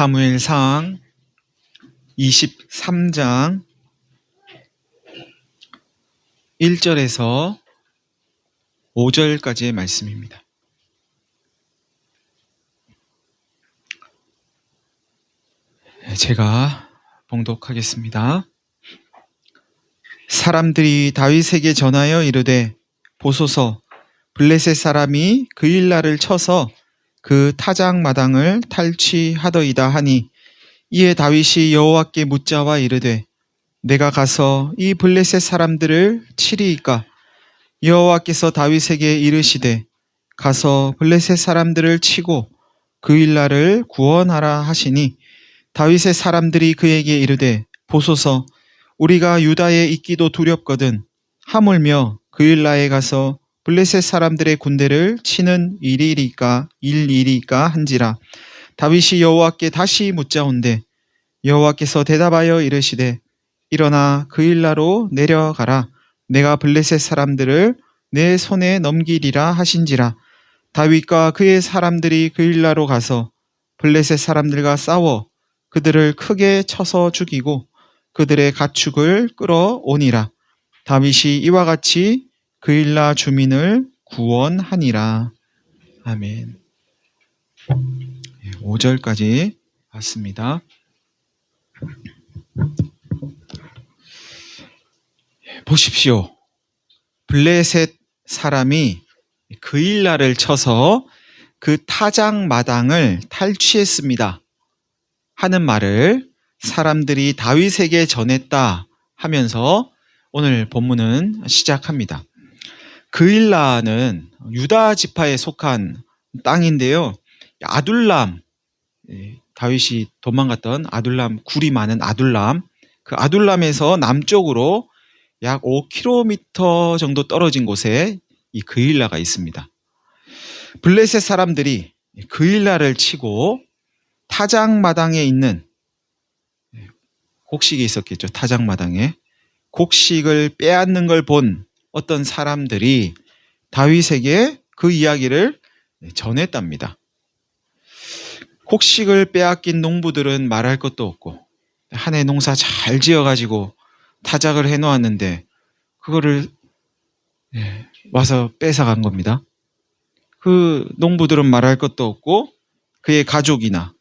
사무엘상 23장 1절에서 5절까지의 말씀입니다. 제가 봉독하겠습니다. 사람들이 다윗에게 전하여 이르되 보소서 블레셋 사람이 그일라를 쳐서 그 타작마당을 탈취하더이다 하니, 이에 다윗이 여호와께 묻자와 이르되 내가 가서 이 블레셋 사람들을 치리이까? 여호와께서 다윗에게 이르시되 가서 블레셋 사람들을 치고 그일라를 구원하라 하시니, 다윗의 사람들이 그에게 이르되 보소서 우리가 유다에 있기도 두렵거든 하물며 그일라에 가서 블레셋 사람들의 군대를 치는 일이리까 한지라. 다윗이 여호와께 다시 묻자온대 여호와께서 대답하여 이르시되 일어나 그일라로 내려가라. 내가 블레셋 사람들을 내 손에 넘기리라 하신지라. 다윗과 그의 사람들이 그일라로 가서 블레셋 사람들과 싸워 그들을 크게 쳐서 죽이고 그들의 가축을 끌어오니라. 다윗이 이와 같이 그일라 주민을 구원하니라. 아멘. 5절까지 봤습니다. 보십시오. 블레셋 사람이 그일라를 쳐서 그 타작마당을 탈취했습니다 하는 말을 사람들이 다윗에게 전했다 하면서 오늘 본문은 시작합니다. 그일라는 유다 지파에 속한 땅인데요. 아둘람, 다윗이 도망갔던 아둘람, 굴이 많은 아둘람, 그 아둘람에서 남쪽으로 약 5km 정도 떨어진 곳에 이 그일라가 있습니다. 블레셋 사람들이 그일라를 치고 타작마당에 있는, 곡식이 있었겠죠. 타작마당에 곡식을 빼앗는 걸 본 어떤 사람들이 다윗에게 그 이야기를 전했답니다. 곡식을 빼앗긴 농부들은 말할 것도 없고 한 해 농사 잘 지어가지고 타작을 해놓았는데 그거를 와서 뺏어간 겁니다. 그 농부들은 말할 것도 없고 그의 가족이나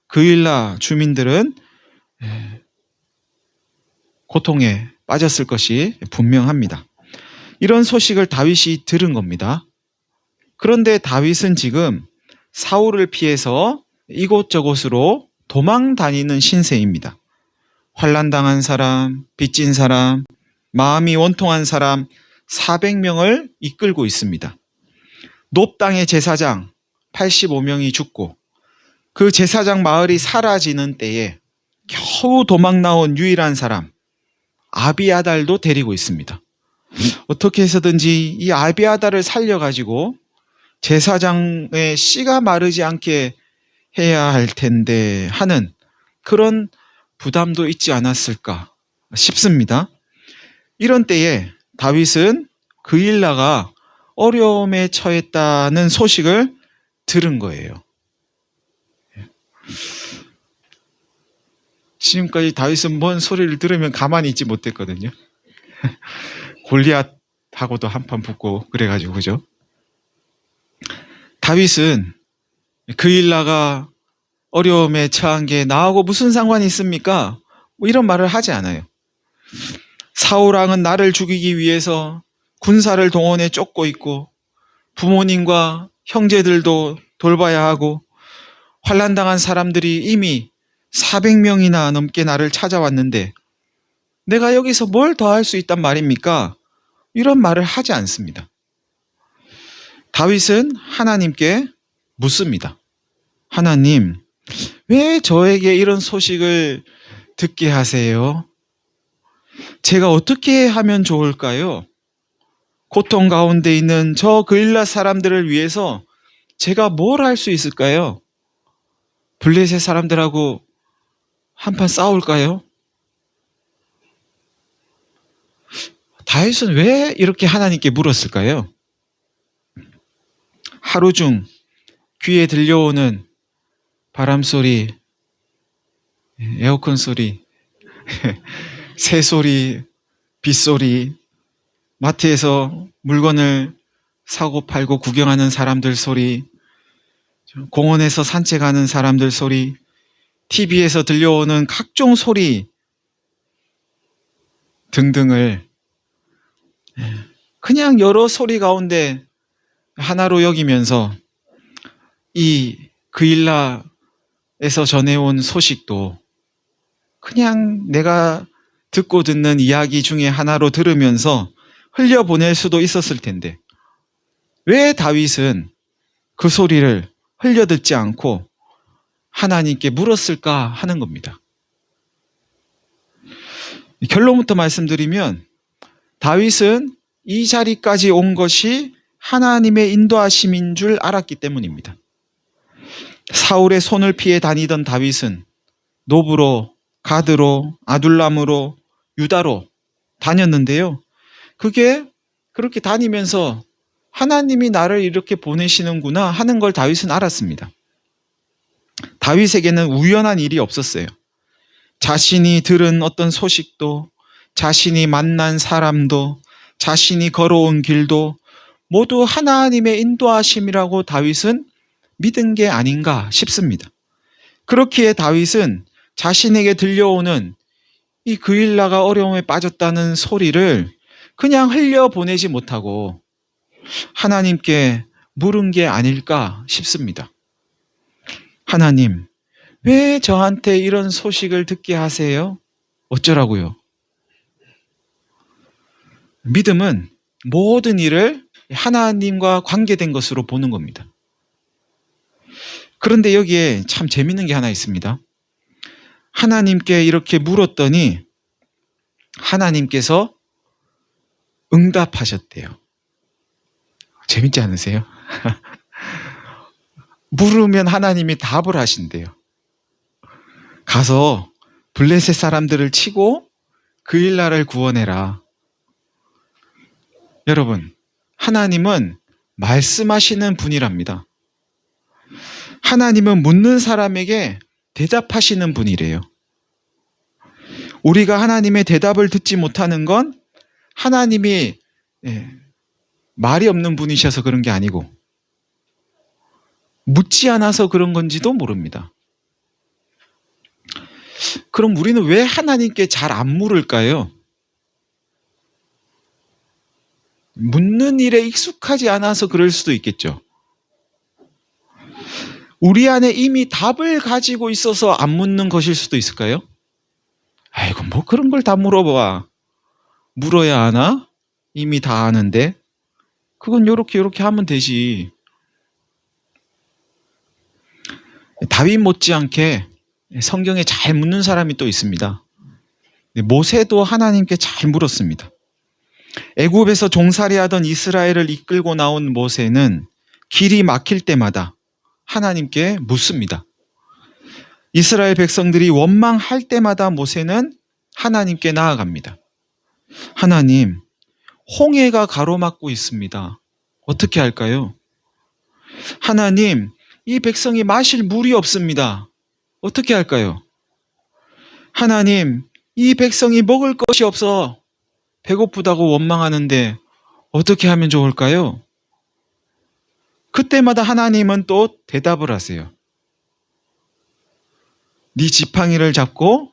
그일라 주민들은 고통에 빠졌을 것이 분명합니다. 이런 소식을 다윗이 들은 겁니다. 그런데 다윗은 지금 사울을 피해서 이곳저곳으로 도망 다니는 신세입니다. 환난당한 사람, 빚진 사람, 마음이 원통한 사람 400명을 이끌고 있습니다. 놉 땅의 제사장 85명이 죽고 그 제사장 마을이 사라지는 때에 겨우 도망 나온 유일한 사람 아비아달도 데리고 있습니다. 어떻게 해서든지 이 아비아달을 살려가지고 제사장의 씨가 마르지 않게 해야 할 텐데 하는 그런 부담도 있지 않았을까 싶습니다. 이런 때에 다윗은 그일라가 어려움에 처했다는 소식을 들은 거예요. 지금까지 다윗은 뭔 소리를 들으면 가만히 있지 못했거든요. 골리앗하고도 한판 붙고 그래가지고, 그죠? 다윗은 그일라가 어려움에 처한 게 나하고 무슨 상관이 있습니까? 뭐 이런 말을 하지 않아요. 사울왕은 나를 죽이기 위해서 군사를 동원해 쫓고 있고 부모님과 형제들도 돌봐야 하고 환난당한 사람들이 이미 400명이나 넘게 나를 찾아왔는데 내가 여기서 뭘 더 할 수 있단 말입니까? 이런 말을 하지 않습니다. 다윗은 하나님께 묻습니다. 하나님, 왜 저에게 이런 소식을 듣게 하세요? 제가 어떻게 하면 좋을까요? 고통 가운데 있는 저 그일라 사람들을 위해서 제가 뭘 할 수 있을까요? 블레셋 사람들하고 한판 싸울까요? 다윗은 왜 이렇게 하나님께 물었을까요? 하루 중 귀에 들려오는 바람소리, 에어컨 소리, 새소리, 빗소리, 마트에서 물건을 사고 팔고 구경하는 사람들 소리, 공원에서 산책하는 사람들 소리, TV에서 들려오는 각종 소리 등등을 그냥 여러 소리 가운데 하나로 여기면서 이 그일라에서 전해온 소식도 그냥 내가 듣고 듣는 이야기 중에 하나로 들으면서 흘려보낼 수도 있었을 텐데 왜 다윗은 그 소리를 흘려듣지 않고 하나님께 물었을까 하는 겁니다. 결론부터 말씀드리면 다윗은 이 자리까지 온 것이 하나님의 인도하심인 줄 알았기 때문입니다. 사울의 손을 피해 다니던 다윗은 노브로, 가드로, 아둘람으로, 유다로 다녔는데요. 그게 그렇게 다니면서 하나님이 나를 이렇게 보내시는구나 하는 걸 다윗은 알았습니다. 다윗에게는 우연한 일이 없었어요. 자신이 들은 어떤 소식도, 자신이 만난 사람도, 자신이 걸어온 길도 모두 하나님의 인도하심이라고 다윗은 믿은 게 아닌가 싶습니다. 그렇기에 다윗은 자신에게 들려오는 이 그일라가 어려움에 빠졌다는 소리를 그냥 흘려보내지 못하고 하나님께 물은 게 아닐까 싶습니다. 하나님, 왜 저한테 이런 소식을 듣게 하세요? 어쩌라고요? 믿음은 모든 일을 하나님과 관계된 것으로 보는 겁니다. 그런데 여기에 참 재밌는 게 하나 있습니다. 하나님께 이렇게 물었더니 하나님께서 응답하셨대요. 재밌지 않으세요? 물으면 하나님이 답을 하신대요. 가서 블레셋 사람들을 치고 그일라를 구원해라. 여러분, 하나님은 말씀하시는 분이랍니다. 하나님은 묻는 사람에게 대답하시는 분이래요. 우리가 하나님의 대답을 듣지 못하는 건 하나님이 말이 없는 분이셔서 그런 게 아니고 묻지 않아서 그런 건지도 모릅니다. 그럼 우리는 왜 하나님께 잘 안 물을까요? 묻는 일에 익숙하지 않아서 그럴 수도 있겠죠. 우리 안에 이미 답을 가지고 있어서 안 묻는 것일 수도 있을까요? 아이고, 뭐 그런 걸 다 물어봐. 물어야 하나? 이미 다 아는데. 그건 요렇게 하면 되지. 다윗 못지않게 성경에 잘 묻는 사람이 또 있습니다. 모세도 하나님께 잘 물었습니다. 애굽에서 종살이하던 이스라엘을 이끌고 나온 모세는 길이 막힐 때마다 하나님께 묻습니다. 이스라엘 백성들이 원망할 때마다 모세는 하나님께 나아갑니다. 하나님, 홍해가 가로막고 있습니다. 어떻게 할까요? 하나님, 이 백성이 마실 물이 없습니다. 어떻게 할까요? 하나님, 이 백성이 먹을 것이 없어 배고프다고 원망하는데 어떻게 하면 좋을까요? 그때마다 하나님은 또 대답을 하세요. 네 지팡이를 잡고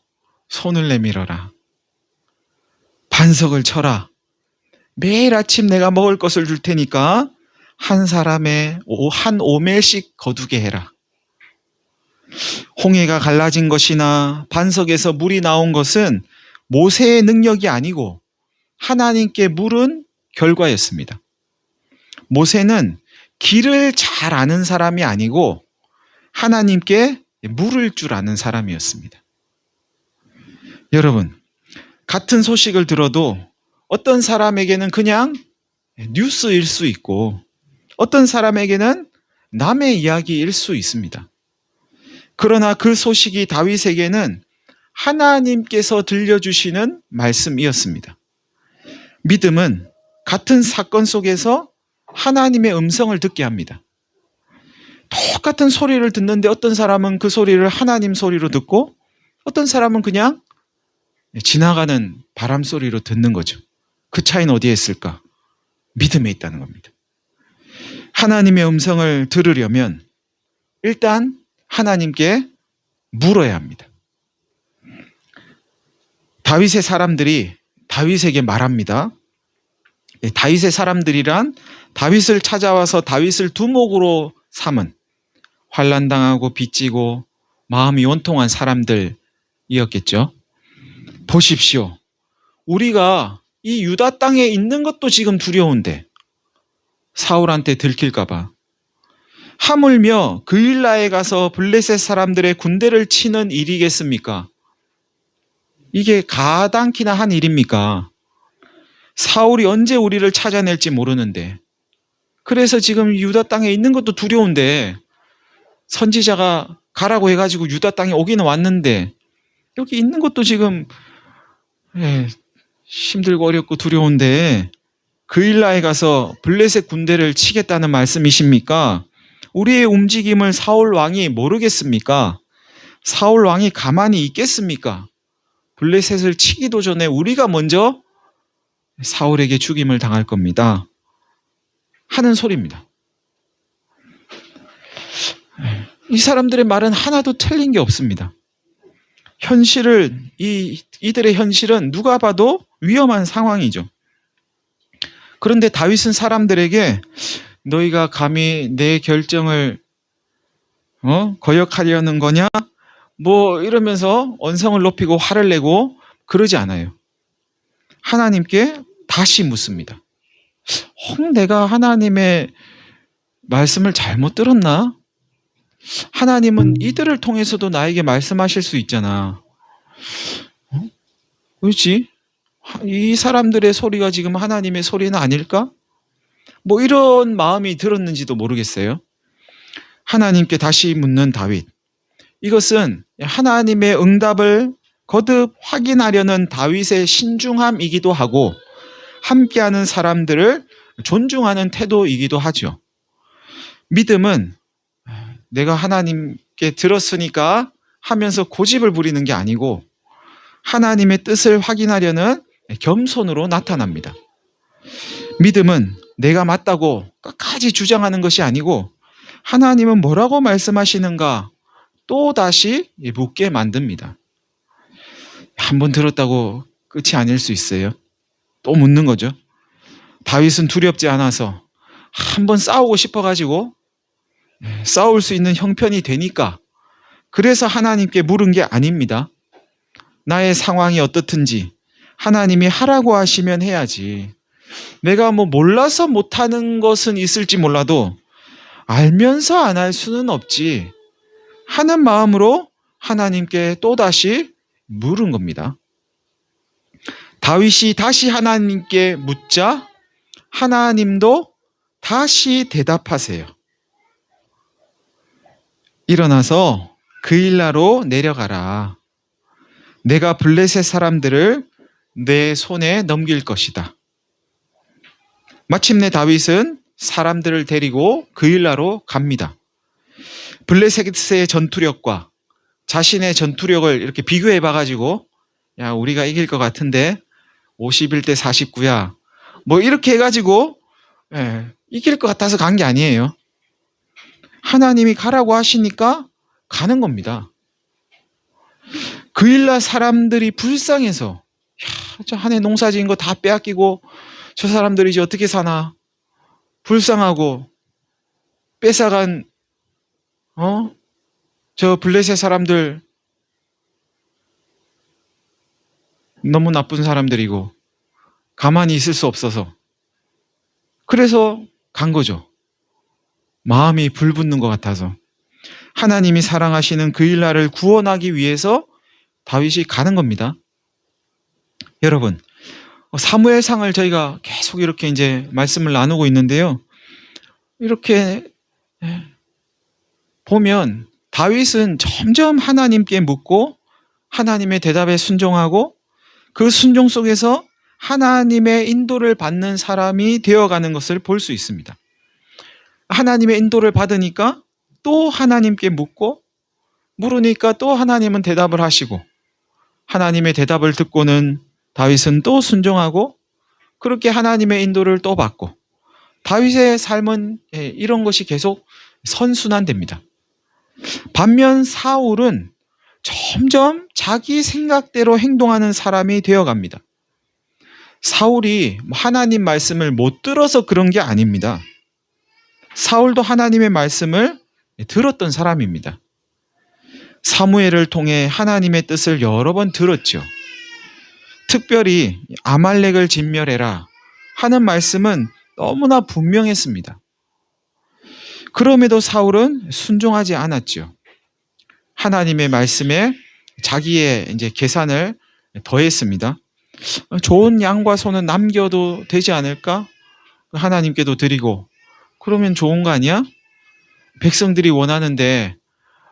손을 내밀어라. 반석을 쳐라. 매일 아침 내가 먹을 것을 줄 테니까 한 사람에 한 오멜씩 거두게 해라. 홍해가 갈라진 것이나 반석에서 물이 나온 것은 모세의 능력이 아니고 하나님께 물은 결과였습니다. 모세는 길을 잘 아는 사람이 아니고 하나님께 물을 줄 아는 사람이었습니다. 여러분, 같은 소식을 들어도 어떤 사람에게는 그냥 뉴스일 수 있고 어떤 사람에게는 남의 이야기일 수 있습니다. 그러나 그 소식이 다윗에게는 하나님께서 들려주시는 말씀이었습니다. 믿음은 같은 사건 속에서 하나님의 음성을 듣게 합니다. 똑같은 소리를 듣는데 어떤 사람은 그 소리를 하나님 소리로 듣고 어떤 사람은 그냥 지나가는 바람 소리로 듣는 거죠. 그 차이는 어디에 있을까? 믿음에 있다는 겁니다. 하나님의 음성을 들으려면 일단 하나님께 물어야 합니다. 다윗의 사람들이 다윗에게 말합니다. 다윗의 사람들이란 다윗을 찾아와서 다윗을 두목으로 삼은 환난당하고 빚지고 마음이 원통한 사람들이었겠죠. 보십시오. 우리가 이 유다 땅에 있는 것도 지금 두려운데 사울한테 들킬까봐, 하물며 그일라에 가서 블레셋 사람들의 군대를 치는 일이겠습니까? 이게 가당키나 한 일입니까? 사울이 언제 우리를 찾아낼지 모르는데, 그래서 지금 유다 땅에 있는 것도 두려운데, 선지자가 가라고 해가지고 유다 땅에 오기는 왔는데 여기 있는 것도 지금 힘들고 어렵고 두려운데 그일라에 가서 블레셋 군대를 치겠다는 말씀이십니까? 우리의 움직임을 사울 왕이 모르겠습니까? 사울 왕이 가만히 있겠습니까? 블레셋을 치기도 전에 우리가 먼저 사울에게 죽임을 당할 겁니다. 하는 소리입니다. 이 사람들의 말은 하나도 틀린 게 없습니다. 이들의 현실은 누가 봐도 위험한 상황이죠. 그런데 다윗은 사람들에게 너희가 감히 내 결정을 거역하려는 거냐? 뭐 이러면서 언성을 높이고 화를 내고 그러지 않아요. 하나님께 다시 묻습니다. 내가 하나님의 말씀을 잘못 들었나? 하나님은 이들을 통해서도 나에게 말씀하실 수 있잖아. 그렇지? 이 사람들의 소리가 지금 하나님의 소리는 아닐까? 뭐 이런 마음이 들었는지도 모르겠어요. 하나님께 다시 묻는 다윗. 이것은 하나님의 응답을 거듭 확인하려는 다윗의 신중함이기도 하고 함께하는 사람들을 존중하는 태도이기도 하죠. 믿음은 내가 하나님께 들었으니까 하면서 고집을 부리는 게 아니고 하나님의 뜻을 확인하려는 겸손으로 나타납니다. 믿음은 내가 맞다고 끝까지 주장하는 것이 아니고 하나님은 뭐라고 말씀하시는가 또 다시 묻게 만듭니다. 한번 들었다고 끝이 아닐 수 있어요. 또 묻는 거죠. 다윗은 두렵지 않아서 한번 싸우고 싶어가지고 싸울 수 있는 형편이 되니까 그래서 하나님께 물은 게 아닙니다. 나의 상황이 어떻든지 하나님이 하라고 하시면 해야지. 내가 뭐 몰라서 못하는 것은 있을지 몰라도 알면서 안 할 수는 없지 하는 마음으로 하나님께 또다시 물은 겁니다. 다윗이 다시 하나님께 묻자 하나님도 다시 대답하세요. 일어나서 그일라로 내려가라. 내가 블레셋 사람들을 내 손에 넘길 것이다. 마침내 다윗은 사람들을 데리고 그일라로 갑니다. 블레셋의 전투력과 자신의 전투력을 이렇게 비교해 봐가지고 야 우리가 이길 것 같은데 51대 49야 뭐 이렇게 해가지고 이길 것 같아서 간 게 아니에요. 하나님이 가라고 하시니까 가는 겁니다. 그일라 사람들이 불쌍해서 저 한 해 농사 지은 거 다 빼앗기고 저 사람들이 이제 어떻게 사나 불쌍하고 뺏어간 저 블레셋 사람들 너무 나쁜 사람들이고 가만히 있을 수 없어서 그래서 간 거죠. 마음이 불붙는 것 같아서 하나님이 사랑하시는 그일라를 구원하기 위해서 다윗이 가는 겁니다. 여러분, 사무엘상을 저희가 계속 이렇게 이제 말씀을 나누고 있는데요. 이렇게 보면 다윗은 점점 하나님께 묻고 하나님의 대답에 순종하고 그 순종 속에서 하나님의 인도를 받는 사람이 되어가는 것을 볼 수 있습니다. 하나님의 인도를 받으니까 또 하나님께 묻고 물으니까 또 하나님은 대답을 하시고 하나님의 대답을 듣고는 다윗은 또 순종하고 그렇게 하나님의 인도를 또 받고 다윗의 삶은 이런 것이 계속 선순환됩니다. 반면 사울은 점점 자기 생각대로 행동하는 사람이 되어갑니다. 사울이 하나님 말씀을 못 들어서 그런 게 아닙니다. 사울도 하나님의 말씀을 들었던 사람입니다. 사무엘을 통해 하나님의 뜻을 여러 번 들었죠. 특별히 아말렉을 진멸해라 하는 말씀은 너무나 분명했습니다. 그럼에도 사울은 순종하지 않았죠. 하나님의 말씀에 자기의 이제 계산을 더했습니다. 좋은 양과 소는 남겨도 되지 않을까? 하나님께도 드리고 그러면 좋은 거 아니야? 백성들이 원하는데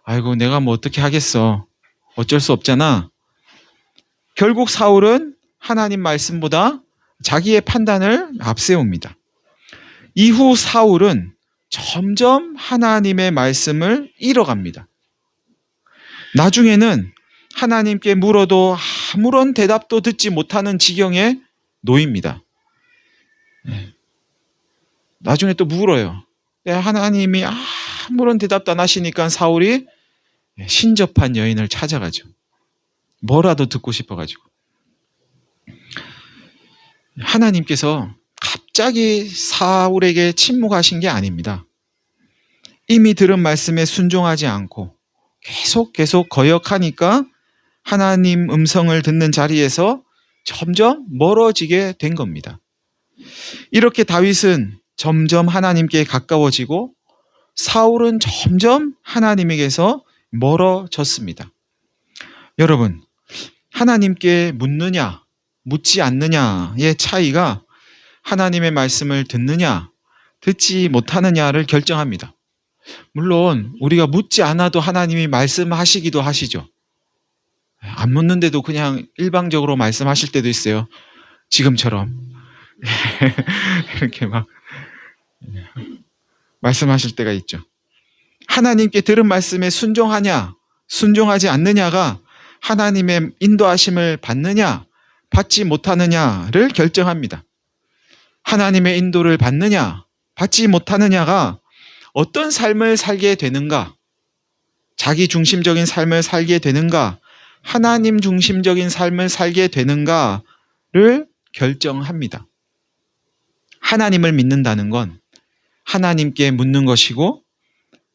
아이고 내가 뭐 어떻게 하겠어. 어쩔 수 없잖아. 결국 사울은 하나님 말씀보다 자기의 판단을 앞세웁니다. 이후 사울은 점점 하나님의 말씀을 잃어갑니다. 나중에는 하나님께 물어도 아무런 대답도 듣지 못하는 지경에 놓입니다. 나중에 또 물어요. 하나님이 아무런 대답도 안 하시니까 사울이 신접한 여인을 찾아가죠. 뭐라도 듣고 싶어가지고. 하나님께서 갑자기 사울에게 침묵하신 게 아닙니다. 이미 들은 말씀에 순종하지 않고 계속 거역하니까 하나님 음성을 듣는 자리에서 점점 멀어지게 된 겁니다. 이렇게 다윗은 점점 하나님께 가까워지고 사울은 점점 하나님에게서 멀어졌습니다. 여러분, 하나님께 묻느냐, 묻지 않느냐의 차이가 하나님의 말씀을 듣느냐, 듣지 못하느냐를 결정합니다. 물론 우리가 묻지 않아도 하나님이 말씀하시기도 하시죠. 안 묻는데도 그냥 일방적으로 말씀하실 때도 있어요. 지금처럼 이렇게 막 말씀하실 때가 있죠. 하나님께 들은 말씀에 순종하냐, 순종하지 않느냐가 하나님의 인도하심을 받느냐, 받지 못하느냐를 결정합니다. 하나님의 인도를 받느냐, 받지 못하느냐가 어떤 삶을 살게 되는가, 자기 중심적인 삶을 살게 되는가, 하나님 중심적인 삶을 살게 되는가를 결정합니다. 하나님을 믿는다는 건 하나님께 묻는 것이고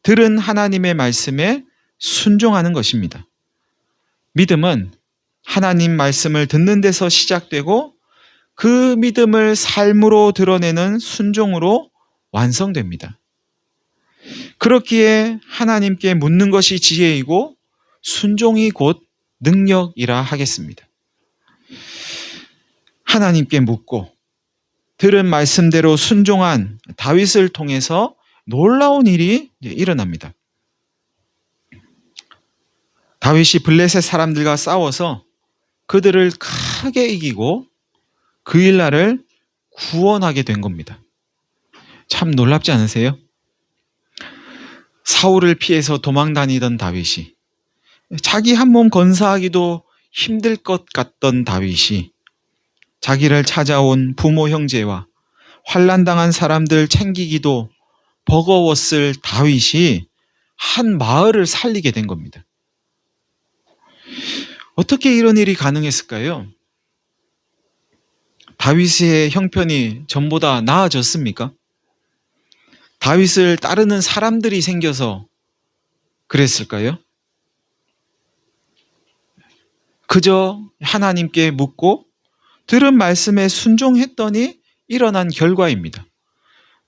들은 하나님의 말씀에 순종하는 것입니다. 믿음은 하나님 말씀을 듣는 데서 시작되고 그 믿음을 삶으로 드러내는 순종으로 완성됩니다. 그렇기에 하나님께 묻는 것이 지혜이고 순종이 곧 능력이라 하겠습니다. 하나님께 묻고 들은 말씀대로 순종한 다윗을 통해서 놀라운 일이 일어납니다. 다윗이 블레셋 사람들과 싸워서 그들을 크게 이기고 그 일날을 구원하게 된 겁니다. 참 놀랍지 않으세요? 사울을 피해서 도망 다니던 다윗이, 자기 한 몸 건사하기도 힘들 것 같던 다윗이 자기를 찾아온 부모 형제와 환난당한 사람들 챙기기도 버거웠을 다윗이 한 마을을 살리게 된 겁니다. 어떻게 이런 일이 가능했을까요? 다윗의 형편이 전보다 나아졌습니까? 다윗을 따르는 사람들이 생겨서 그랬을까요? 그저 하나님께 묻고 들은 말씀에 순종했더니 일어난 결과입니다.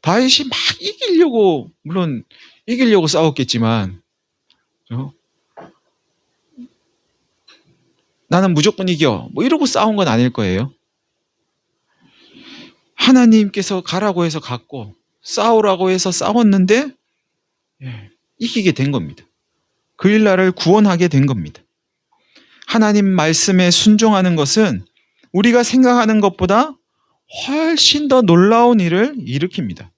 다윗이 막 이기려고, 물론 이기려고 싸웠겠지만 나는 무조건 이겨 뭐 이러고 싸운 건 아닐 거예요. 하나님께서 가라고 해서 갔고 싸우라고 해서 싸웠는데 이기게 된 겁니다. 그 일날을 구원하게 된 겁니다. 하나님 말씀에 순종하는 것은 우리가 생각하는 것보다 훨씬 더 놀라운 일을 일으킵니다.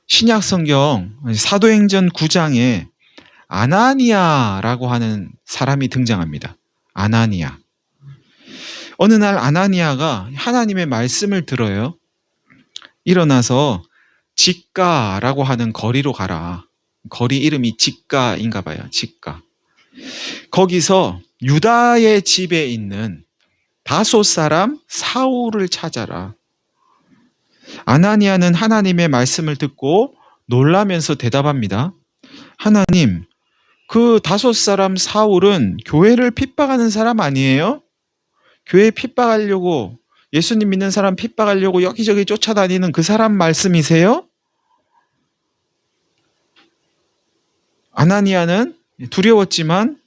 신약 성경 사도행전 9장에 아나니아라고 하는 사람이 등장합니다. 아나니아. 어느 날 아나니아가 하나님의 말씀을 들어요. 일어나서 직가라고 하는 거리로 가라. 거리 이름이 직가인가 봐요. 직가. 거기서 유다의 집에 있는 다소 사람 사울을 찾아라. 아나니아는 하나님의 말씀을 듣고 놀라면서 대답합니다. 하나님, 그 다소 사람 사울은 교회를 핍박하는 사람 아니에요? 교회 핍박하려고, 예수님 믿는 사람 핍박하려고 여기저기 쫓아다니는 그 사람 말씀이세요? 아나니아는 두려웠지만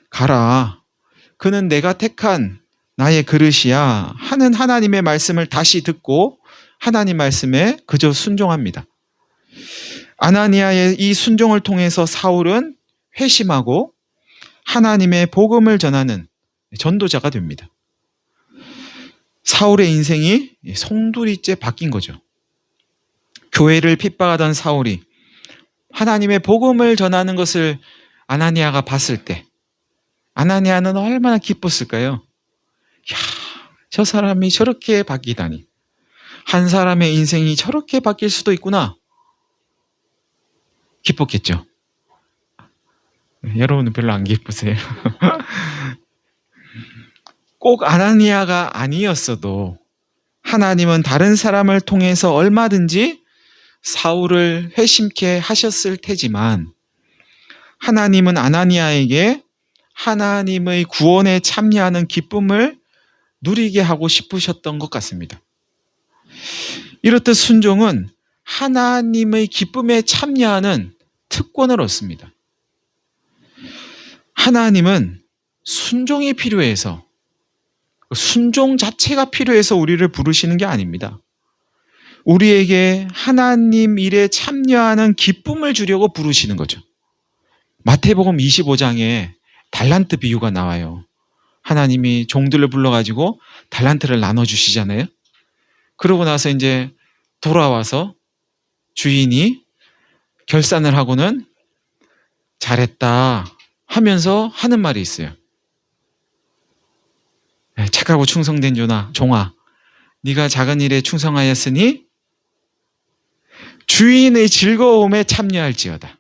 가라. 그는 내가 택한 나의 그릇이야 하는 하나님의 말씀을 다시 듣고 하나님 말씀에 그저 순종합니다. 아나니아의 이 순종을 통해서 사울은 회심하고 하나님의 복음을 전하는 전도자가 됩니다. 사울의 인생이 송두리째 바뀐 거죠. 교회를 핍박하던 사울이 하나님의 복음을 전하는 것을 아나니아가 봤을 때 아나니아는 얼마나 기뻤을까요? 야, 저 사람이 저렇게 바뀌다니. 한 사람의 인생이 저렇게 바뀔 수도 있구나. 기뻤겠죠. 여러분은 별로 안 기쁘세요? 꼭 아나니아가 아니었어도 하나님은 다른 사람을 통해서 얼마든지 사울을 회심케 하셨을 테지만 하나님은 아나니아에게 하나님의 구원에 참여하는 기쁨을 누리게 하고 싶으셨던 것 같습니다. 이렇듯 순종은 하나님의 기쁨에 참여하는 특권을 얻습니다. 하나님은 순종이 필요해서, 순종 자체가 필요해서 우리를 부르시는 게 아닙니다. 우리에게 하나님 일에 참여하는 기쁨을 주려고 부르시는 거죠. 마태복음 25장에 달란트 비유가 나와요. 하나님이 종들을 불러가지고 달란트를 나눠주시잖아요. 그러고 나서 이제 돌아와서 주인이 결산을 하고는 잘했다 하면서 하는 말이 있어요. 착하고 충성된 종아, 네가 작은 일에 충성하였으니 주인의 즐거움에 참여할지어다.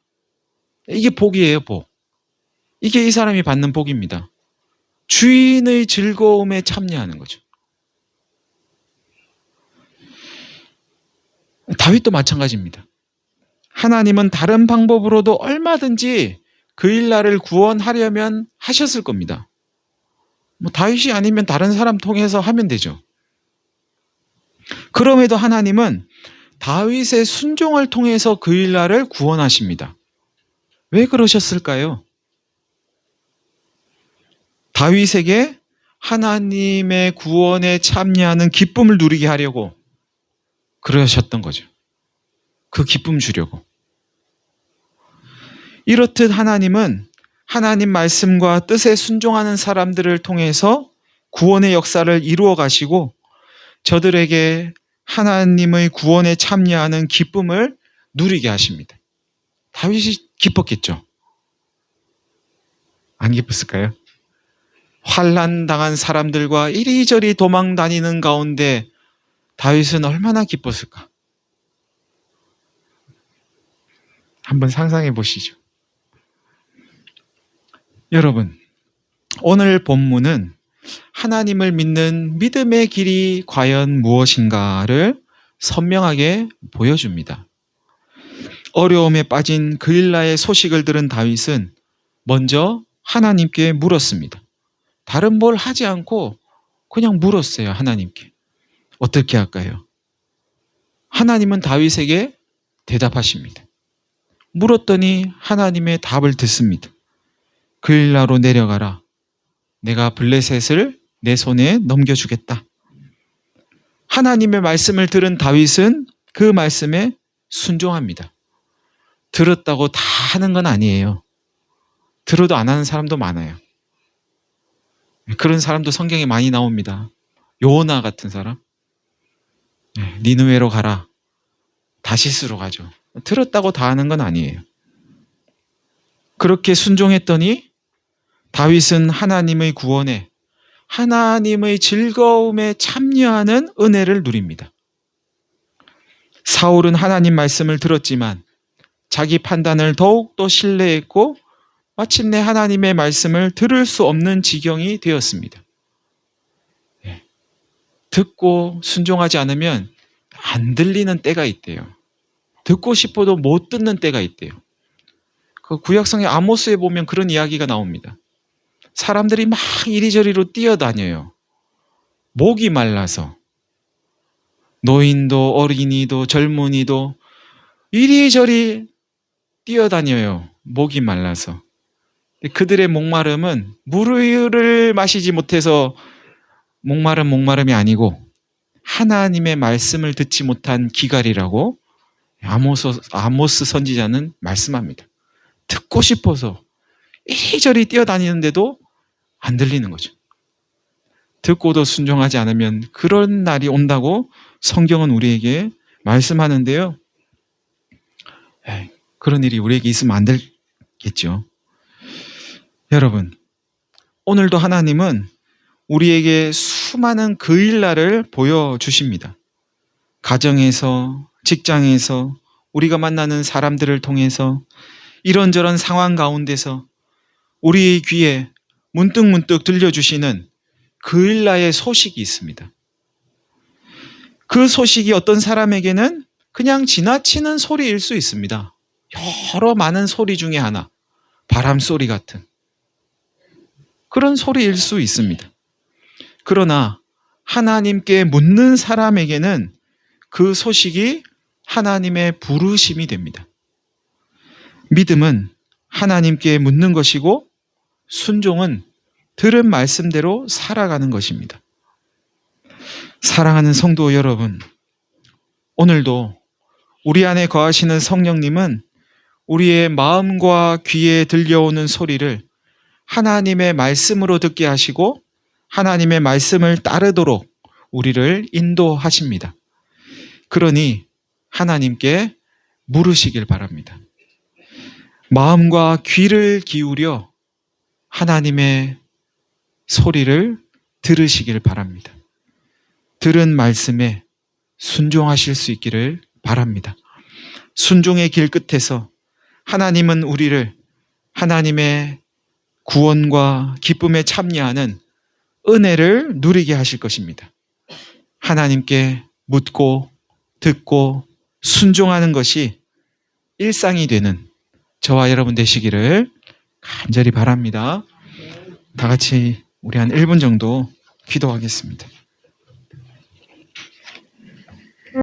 이게 복이에요, 복. 이게 이 사람이 받는 복입니다. 주인의 즐거움에 참여하는 거죠. 다윗도 마찬가지입니다. 하나님은 다른 방법으로도 얼마든지 그 일날을 구원하려면 하셨을 겁니다. 다윗이 아니면 다른 사람 통해서 하면 되죠. 그럼에도 하나님은 다윗의 순종을 통해서 그 일날을 구원하십니다. 왜 그러셨을까요? 다윗에게 하나님의 구원에 참여하는 기쁨을 누리게 하려고 그러셨던 거죠. 그 기쁨 주려고. 이렇듯 하나님은 하나님 말씀과 뜻에 순종하는 사람들을 통해서 구원의 역사를 이루어 가시고 저들에게 하나님의 구원에 참여하는 기쁨을 누리게 하십니다. 다윗이 기뻤겠죠? 안 기뻤을까요? 환난 당한 사람들과 이리저리 도망 다니는 가운데 다윗은 얼마나 기뻤을까? 한번 상상해 보시죠. 여러분, 오늘 본문은 하나님을 믿는 믿음의 길이 과연 무엇인가를 선명하게 보여줍니다. 어려움에 빠진 그일라의 소식을 들은 다윗은 먼저 하나님께 물었습니다. 다른 뭘 하지 않고 그냥 물었어요, 하나님께. 어떻게 할까요? 하나님은 다윗에게 대답하십니다. 물었더니 하나님의 답을 듣습니다. 그일라로 내려가라. 내가 블레셋을 내 손에 넘겨주겠다. 하나님의 말씀을 들은 다윗은 그 말씀에 순종합니다. 들었다고 다 하는 건 아니에요. 들어도 안 하는 사람도 많아요. 그런 사람도 성경에 많이 나옵니다. 요나 같은 사람. 니느웨로 가라. 다시스로 가죠. 들었다고 다 하는 건 아니에요. 그렇게 순종했더니 다윗은 하나님의 구원에, 하나님의 즐거움에 참여하는 은혜를 누립니다. 사울은 하나님 말씀을 들었지만 자기 판단을 더욱더 신뢰했고 마침내 하나님의 말씀을 들을 수 없는 지경이 되었습니다. 듣고 순종하지 않으면 안 들리는 때가 있대요. 듣고 싶어도 못 듣는 때가 있대요. 그 구약성의 아모스에 보면 그런 이야기가 나옵니다. 사람들이 막 이리저리로 뛰어다녀요. 목이 말라서. 노인도 어린이도 젊은이도 이리저리 뛰어다녀요. 목이 말라서. 그들의 목마름은 물을 마시지 못해서 목마름이 아니고 하나님의 말씀을 듣지 못한 기갈이라고 아모스 선지자는 말씀합니다. 듣고 싶어서 이리저리 뛰어다니는데도 안 들리는 거죠. 듣고도 순종하지 않으면 그런 날이 온다고 성경은 우리에게 말씀하는데요. 그런 일이 우리에게 있으면 안 되겠죠. 여러분, 오늘도 하나님은 우리에게 수많은 그 일날을 보여주십니다. 가정에서, 직장에서, 우리가 만나는 사람들을 통해서 이런저런 상황 가운데서 우리의 귀에 문득문득 들려주시는 그 일날의 소식이 있습니다. 그 소식이 어떤 사람에게는 그냥 지나치는 소리일 수 있습니다. 여러 많은 소리 중에 하나, 바람 소리 같은 그런 소리일 수 있습니다. 그러나 하나님께 묻는 사람에게는 그 소식이 하나님의 부르심이 됩니다. 믿음은 하나님께 묻는 것이고 순종은 들은 말씀대로 살아가는 것입니다. 사랑하는 성도 여러분, 오늘도 우리 안에 거하시는 성령님은 우리의 마음과 귀에 들려오는 소리를 하나님의 말씀으로 듣게 하시고 하나님의 말씀을 따르도록 우리를 인도하십니다. 그러니 하나님께 물으시길 바랍니다. 마음과 귀를 기울여 하나님의 소리를 들으시길 바랍니다. 들은 말씀에 순종하실 수 있기를 바랍니다. 순종의 길 끝에서 하나님은 우리를 하나님의 구원과 기쁨에 참여하는 은혜를 누리게 하실 것입니다. 하나님께 묻고 듣고 순종하는 것이 일상이 되는 저와 여러분 되시기를 간절히 바랍니다. 다 같이 우리 한 1분 정도 기도하겠습니다.